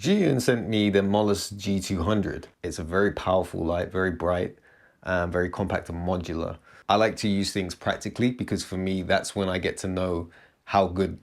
Zhiyun sent me the Molus G200. It's a very powerful light, very bright, very compact and modular. I like to use things practically because for me, that's when I get to know how good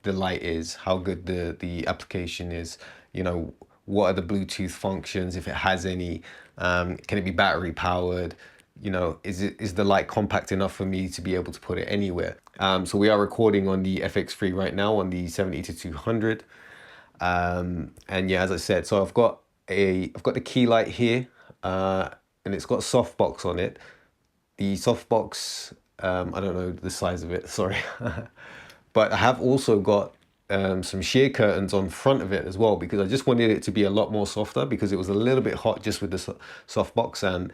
the light is, how good the application is, you know, what are the Bluetooth functions, if it has any, can it be battery powered, you know, is the light compact enough for me to be able to put it anywhere? So we are recording on the FX3 right now on the 70-200. And yeah, as I said, so I've got the key light here, and it's got a softbox on it. The softbox, I don't know the size of it, sorry. But I have also got some sheer curtains on front of it as well, because I just wanted it to be a lot more softer because it was a little bit hot just with the softbox, and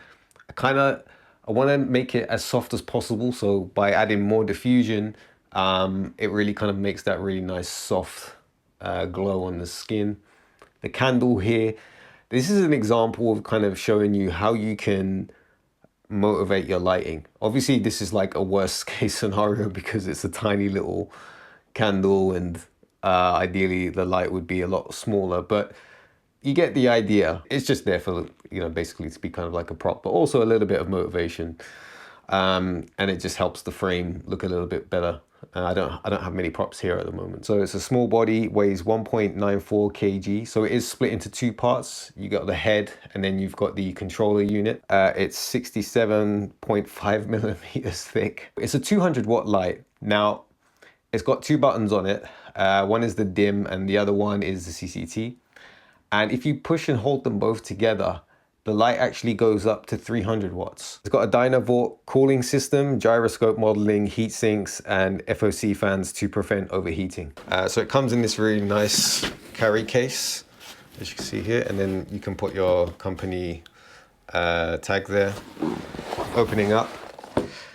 I want to make it as soft as possible. So by adding more diffusion, it really kind of makes that really nice soft glow on the skin. The candle here, this is an example of kind of showing you how you can motivate your lighting. Obviously this is like a worst case scenario because it's a tiny little candle, and ideally the light would be a lot smaller, but you get the idea. It's just there for, you know, basically to be kind of like a prop, but also a little bit of motivation. And it just helps the frame look a little bit better. I don't have many props here at the moment. So it's a small body, weighs 1.94 kg. So it is split into two parts. You got the head and then you've got the controller unit. It's 67.5 millimeters thick. It's a 200 watt light. Now it's got two buttons on it. One is the dim and the other one is the CCT. And if you push and hold them both together, the light actually goes up to 300 watts. It's got a Dynavort cooling system, gyroscope modeling, heat sinks, and FOC fans to prevent overheating. So it comes in this really nice carry case, as you can see here, and then you can put your company tag there. Opening up,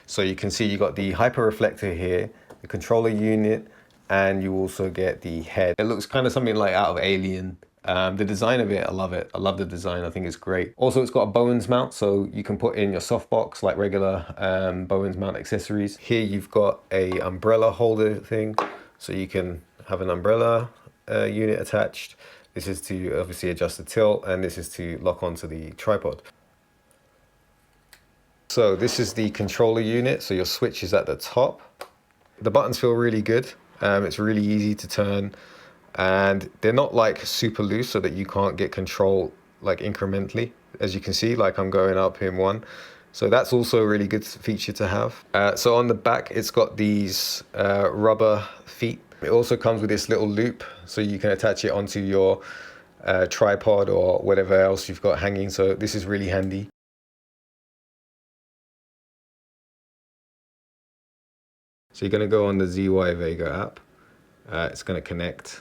so you can see you got the hyper reflector here, the controller unit, and you also get the head. It looks kind of something like out of Alien. The design of it, I love it. I love the design, I think it's great. Also, it's got a Bowens mount, so you can put in your softbox like regular Bowens mount accessories. Here you've got a umbrella holder thing, so you can have an umbrella unit attached. This is to obviously adjust the tilt, and this is to lock onto the tripod. So this is the controller unit, so your switch is at the top. The buttons feel really good. It's really easy to turn, and they're not like super loose so that you can't get control like incrementally. As you can see, like I'm going up in one. So that's also a really good feature to have. So on the back, it's got these rubber feet. It also comes with this little loop, so you can attach it onto your tripod or whatever else you've got hanging. So this is really handy. So you're gonna go on the ZY Vega app. It's gonna connect.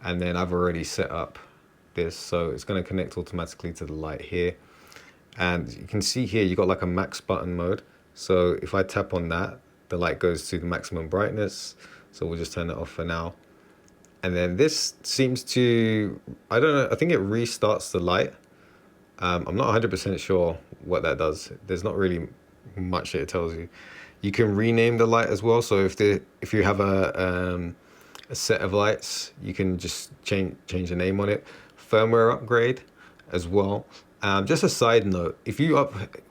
And then I've already set up this, so it's going to connect automatically to the light here. And you can see here, you got like a max button mode. So if I tap on that, the light goes to the maximum brightness. So we'll just turn it off for now. And then this seems to, I don't know, I think it restarts the light. I'm not 100% sure what that does. There's not really much that it tells you. You can rename the light as well. So if you have a set of lights, you can just change the name on it. Firmware upgrade as well. Just a side note,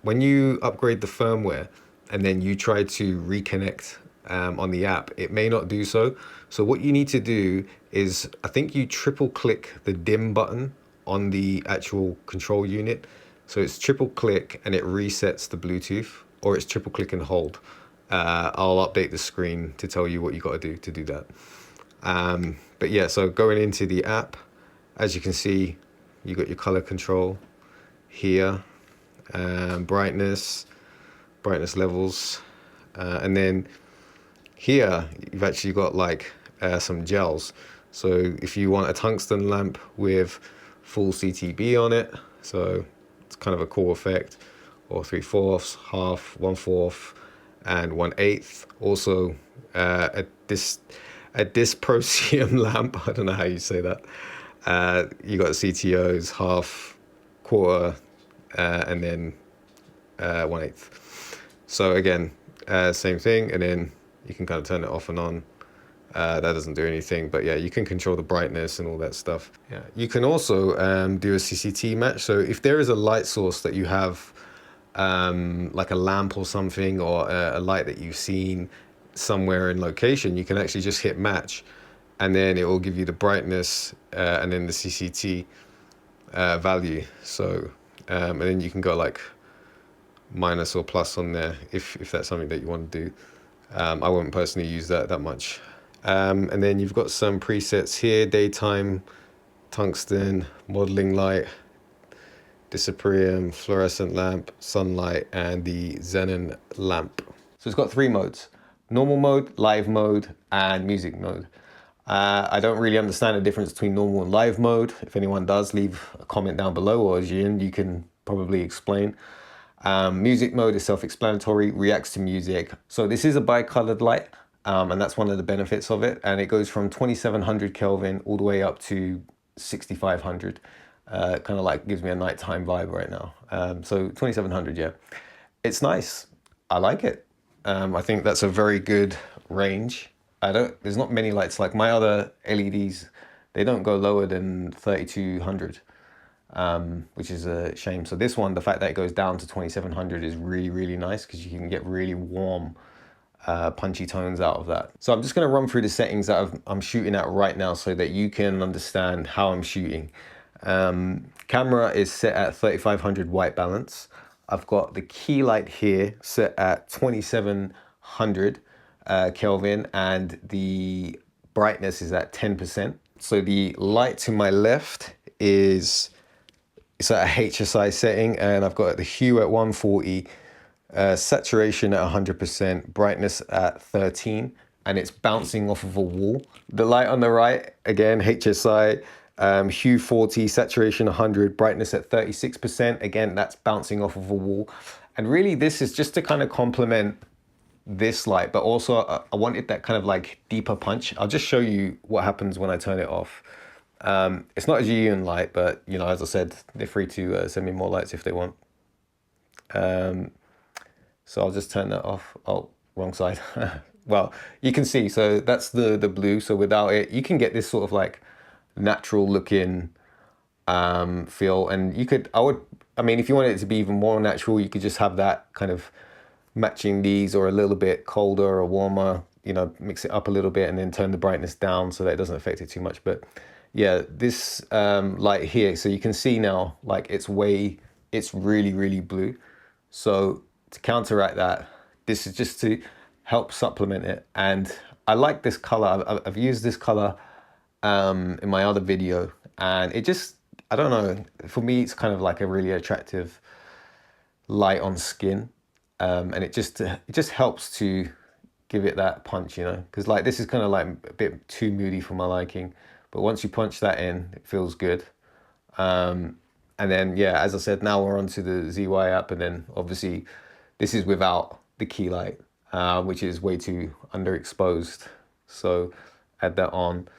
when you upgrade the firmware and then you try to reconnect on the app, it may not do so. So what you need to do is, I think you triple click the dim button on the actual control unit. So it's triple click and it resets the Bluetooth, or it's triple click and hold. I'll update the screen to tell you what you got to do that. But yeah, so going into the app, as you can see, you got your color control here, brightness levels, and then here you've actually got like some gels. So if you want a tungsten lamp with full CTB on it, so it's kind of a cool effect, or 3/4, half, 1/4, and 1/8. Also a dysprosium lamp, I don't know how you say that. You got CTOs, half, quarter, and then 1/8. So again, same thing, and then you can kind of turn it off and on. That doesn't do anything, but yeah, you can control the brightness and all that stuff. Yeah, you can also do a CCT match. So if there is a light source that you have, like a lamp or something, or a light that you've seen somewhere in location, you can actually just hit match, and then it will give you the brightness and then the CCT value. So and then you can go like minus or plus on there if that's something that you want to do. I wouldn't personally use that much. And then you've got some presets here: daytime, tungsten, modeling light, dissiparium, fluorescent lamp, sunlight, and the xenon lamp. So it's got 3 modes: normal mode, live mode, and music mode. I don't really understand the difference between normal and live mode. If anyone does, leave a comment down below, or Zhiyun, you can probably explain. Music mode is self-explanatory, reacts to music. So this is a bi-colored light, and that's one of the benefits of it. And it goes from 2700 Kelvin all the way up to 6500. Kind of like gives me a nighttime vibe right now. So 2700, yeah. It's nice. I like it. I think that's a very good range. There's not many lights like my other LEDs. They don't go lower than 3200. Which is a shame. So this one, the fact that it goes down to 2700 is really, really nice, because you can get really warm, punchy tones out of that. So I'm just going to run through the settings that I'm shooting at right now so that you can understand how I'm shooting. Camera is set at 3500 white balance. I've got the key light here set at 2700 Kelvin, and the brightness is at 10%. So the light to my left is, it's at a HSI setting, and I've got the hue at 140, saturation at 100%, brightness at 13, and it's bouncing off of a wall. The light on the right, again, HSI, hue 40, saturation 100, brightness at 36%. Again, that's bouncing off of a wall. And really, this is just to kind of complement this light, but also I wanted that kind of like deeper punch. I'll just show you what happens when I turn it off. It's not a Zhiyun light, but you know, as I said, they're free to send me more lights if they want. So I'll just turn that off. Oh, wrong side. Well, you can see, so that's the blue. So without it, you can get this sort of like natural looking feel. And you could, I mean, if you wanted it to be even more natural, you could just have that kind of matching these, or a little bit colder or warmer, you know, mix it up a little bit and then turn the brightness down so that it doesn't affect it too much. But yeah, this light here, so you can see now, like it's really, really blue. So to counteract that, this is just to help supplement it. And I like this color. I've used this color in my other video, and it just, I don't know, for me, it's kind of like a really attractive light on skin. And it just helps to give it that punch, you know, because like this is kind of like a bit too moody for my liking. But once you punch that in, it feels good. And then, yeah, as I said, now we're onto the ZY app. And then obviously this is without the key light, which is way too underexposed. So add that on.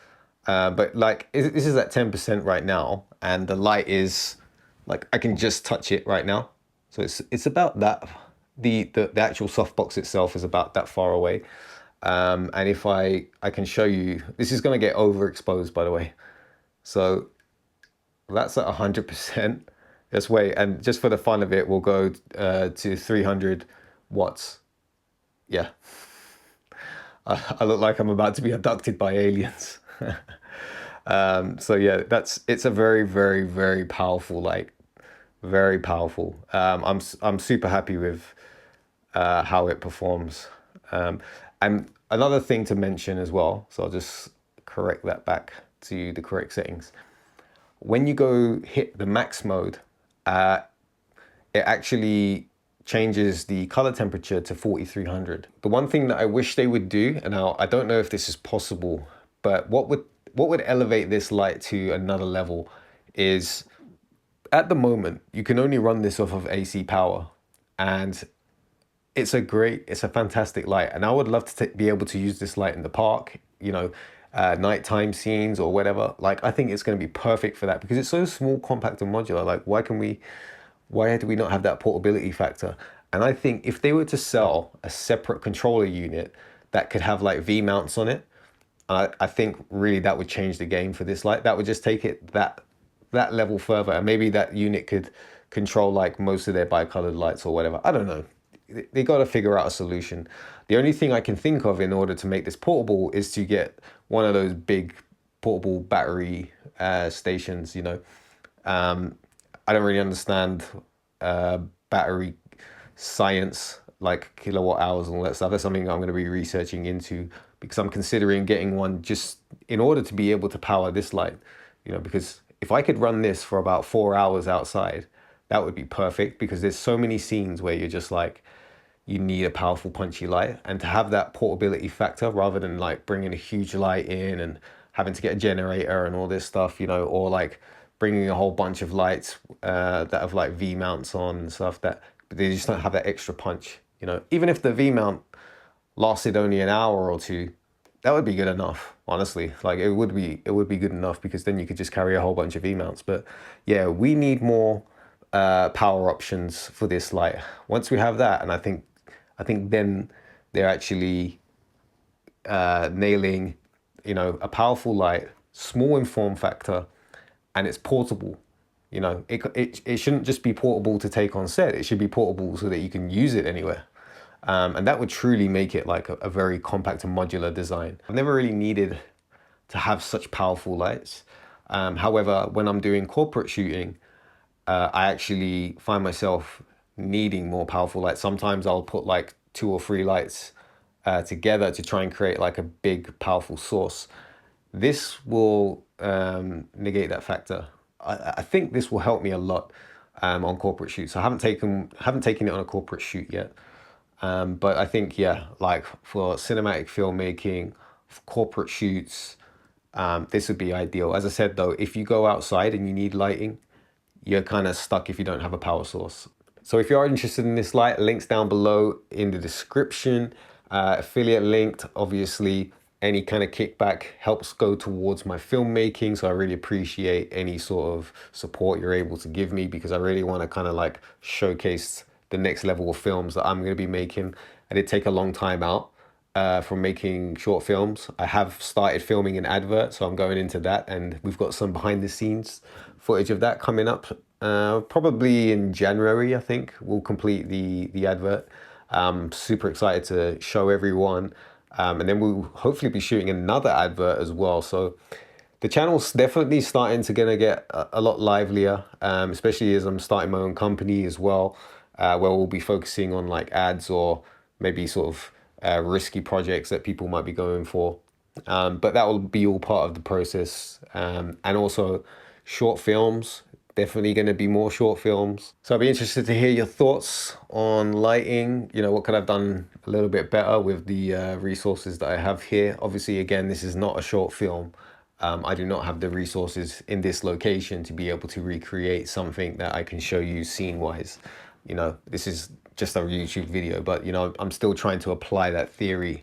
But like, this is at 10% right now. And the light is like, I can just touch it right now. So it's about that. The actual softbox itself is about that far away. And if I can show you, this is going to get overexposed, by the way. So that's at 100%. Let's wait, and just for the fun of it, we'll go to 300 watts. Yeah, I look like I'm about to be abducted by aliens. So yeah, it's a very, very, very powerful light. Very powerful. I'm super happy with how it performs. And another thing to mention as well, so I'll just correct that back to the correct settings. When you go hit the max mode, it actually changes the color temperature to 4300. The one thing that I wish they would do, and I don't know if this is possible, but what would elevate this light to another level is, at the moment, you can only run this off of AC power, and it's a fantastic light. And I would love to be able to use this light in the park, you know, nighttime scenes or whatever. Like, I think it's going to be perfect for that because it's so small, compact and modular. Like, why do we not have that portability factor? And I think if they were to sell a separate controller unit that could have like V mounts on it, I think really that would change the game for this light. That would just take it that level further, and maybe that unit could control like most of their bi-colored lights or whatever. I don't know. They got to figure out a solution. The only thing I can think of in order to make this portable is to get one of those big portable battery stations, you know. I don't really understand battery science, like kilowatt hours and all that stuff. That's something I'm going to be researching into, because I'm considering getting one just in order to be able to power this light, you know, because if I could run this for about 4 hours outside, that would be perfect, because there's so many scenes where you're just like, you need a powerful punchy light, and to have that portability factor rather than like bringing a huge light in and having to get a generator and all this stuff, you know, or like bringing a whole bunch of lights that have like V mounts on and stuff, that they just don't have that extra punch, you know. Even if the V mount lasted only an hour or two, that would be good enough, honestly. Like it would be good enough, because then you could just carry a whole bunch of V mounts. But yeah, we need more power options for this light. Once we have that, and I think then they're actually nailing, you know, a powerful light, small in form factor, and it's portable. You know, it shouldn't just be portable to take on set. It should be portable so that you can use it anywhere. And that would truly make it like a very compact and modular design. I've never really needed to have such powerful lights. However, when I'm doing corporate shooting, I actually find myself needing more powerful lights. Sometimes I'll put like 2 or 3 lights together to try and create like a big powerful source. This will negate that factor. I think this will help me a lot on corporate shoots. I haven't taken it on a corporate shoot yet, but I think, yeah, like for cinematic filmmaking, for corporate shoots, this would be ideal. As I said though, if you go outside and you need lighting, you're kind of stuck if you don't have a power source. So if you are interested in this light, links down below in the description. Affiliate linked, obviously. Any kind of kickback helps go towards my filmmaking, so I really appreciate any sort of support you're able to give me, because I really want to kind of like showcase the next level of films that I'm going to be making. I did take a long time out from making short films. I have started filming an advert, so I'm going into that, and we've got some behind the scenes footage of that coming up. Probably in January, I think we'll complete the advert. Super excited to show everyone. And then we'll hopefully be shooting another advert as well. So the channel's definitely starting to get a lot livelier, especially as I'm starting my own company as well, where we'll be focusing on like ads or maybe sort of risky projects that people might be going for. But that will be all part of the process. And also short films. Definitely going to be more short films. So I'd be interested to hear your thoughts on lighting. You know, what could I have done a little bit better with the resources that I have here? Obviously, again, this is not a short film. I do not have the resources in this location to be able to recreate something that I can show you scene-wise. You know, this is just a YouTube video, but, you know, I'm still trying to apply that theory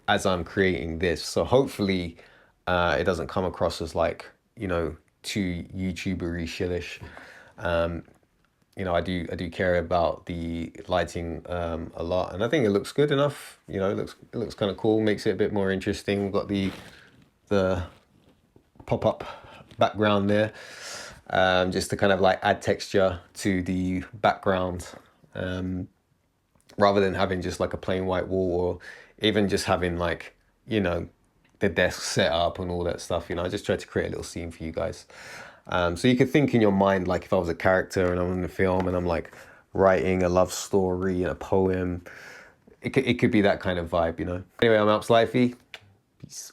as I'm creating this. So hopefully it doesn't come across as like, you know, too YouTubery shillish. You know, I do care about the lighting a lot, and I think it looks good enough. You know, it looks kind of cool, makes it a bit more interesting. We've got the pop-up background there, just to kind of like add texture to the background, rather than having just like a plain white wall, or even just having like, you know, the desk set up and all that stuff. You know, I just tried to create a little scene for you guys. So you could think in your mind, like if I was a character and I'm in the film and I'm like writing a love story and a poem, it could be that kind of vibe, you know. Anyway, I'm Alps Lifey. Peace.